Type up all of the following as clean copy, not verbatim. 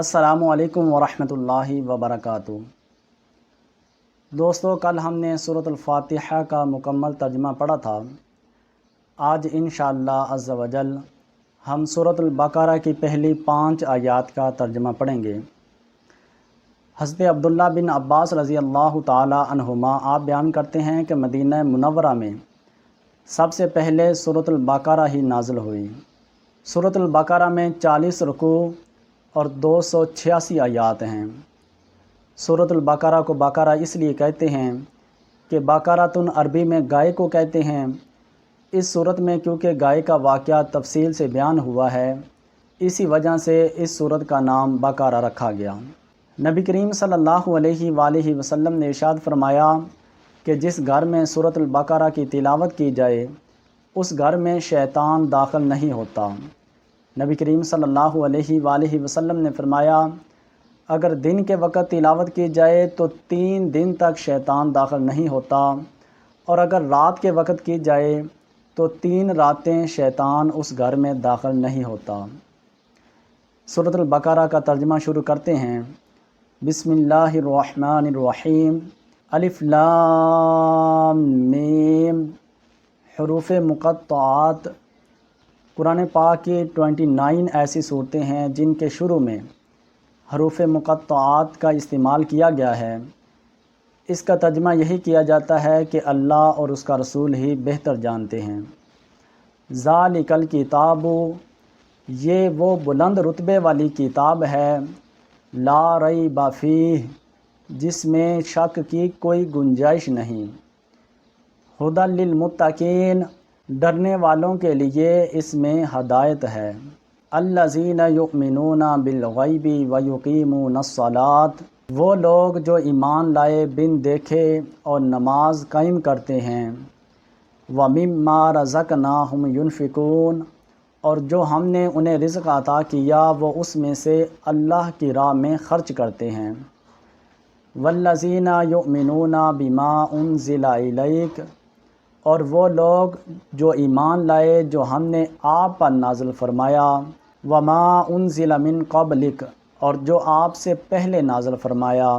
السلام علیکم ورحمۃ اللہ وبرکاتہ۔ دوستو، کل ہم نے سورۃ الفاتحہ کا مکمل ترجمہ پڑھا تھا۔ آج انشاءاللہ عز و جل ہم سورۃ البقرہ کی پہلی 5 آیات کا ترجمہ پڑھیں گے۔ حضرت عبداللہ بن عباس رضی اللہ تعالی عنہما آپ بیان کرتے ہیں کہ مدینہ منورہ میں سب سے پہلے سورۃ البقرہ ہی نازل ہوئی۔ سورۃ البقرہ میں 40 رکوع اور 286 آیات ہیں۔ سورۃ البقرہ کو بقرہ اس لیے کہتے ہیں کہ بقرۃن عربی میں گائے کو کہتے ہیں۔ اس صورت میں کیونکہ گائے کا واقعہ تفصیل سے بیان ہوا ہے، اسی وجہ سے اس صورت کا نام بقرہ رکھا گیا۔ نبی کریم صلی اللہ علیہ وآلہ وسلم نے ارشاد فرمایا کہ جس گھر میں سورۃ البقرہ کی تلاوت کی جائے اس گھر میں شیطان داخل نہیں ہوتا۔ نبی کریم صلی اللہ علیہ وآلہ وسلم نے فرمایا اگر دن کے وقت تلاوت کی جائے تو 3 دن تک شیطان داخل نہیں ہوتا، اور اگر رات کے وقت کی جائے تو 3 راتیں شیطان اس گھر میں داخل نہیں ہوتا۔ سورۃ البقرہ کا ترجمہ شروع کرتے ہیں۔ بسم اللہ الرحمن الرحیم۔ الف لام میم۔ حروف مقطعات۔ قرآن پاک کی 29 ایسی صورتیں ہیں جن کے شروع میں حروف مقطعات کا استعمال کیا گیا ہے۔ اس کا ترجمہ یہی کیا جاتا ہے کہ اللہ اور اس کا رسول ہی بہتر جانتے ہیں۔ ذالک الکتاب، یہ وہ بلند رتبے والی کتاب ہے، لا ریب فیہ، جس میں شک کی کوئی گنجائش نہیں، ھدی للمتقین، ڈرنے والوں کے لیے اس میں ہدایت ہے، الذین یؤمنون بالغیب ویقیمون الصلاۃ، وہ لوگ جو ایمان لائے بن دیکھے اور نماز قائم کرتے ہیں، ومما رزقناہم ینفقون، اور جو ہم نے انہیں رزق عطا کیا وہ اس میں سے اللہ کی راہ میں خرچ کرتے ہیں، والذین یؤمنون بما انزل الیک، اور وہ لوگ جو ایمان لائے جو ہم نے آپ پر نازل فرمایا، وما انزل من قبلک، اور جو آپ سے پہلے نازل فرمایا،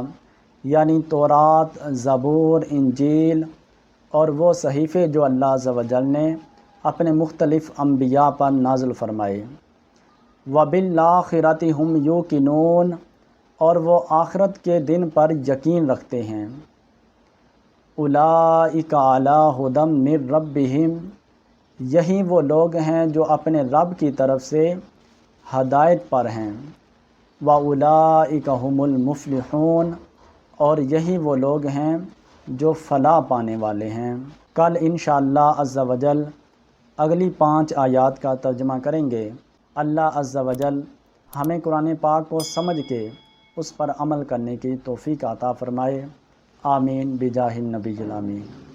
یعنی تورات، زبور، انجیل اور وہ صحیفے جو اللہ عز و جل نے اپنے مختلف انبیاء پر نازل فرمائے، وبالآخرۃ ھم یوقنون، اور وہ آخرت کے دن پر یقین رکھتے ہیں، اولئک علی ھدی من ربہم، یہی وہ لوگ ہیں جو اپنے رب کی طرف سے ہدایت پر ہیں، واولئک ھم المفلحون، اور یہی وہ لوگ ہیں جو فلاح پانے والے ہیں۔ کل انشاءاللہ عز و جل اگلی 5 آیات کا ترجمہ کریں گے۔ اللہ عز و جل ہمیں قرآن پاک کو سمجھ کے اس پر عمل کرنے کی توفیق عطا فرمائے، آمین بجاہ النبی الامین۔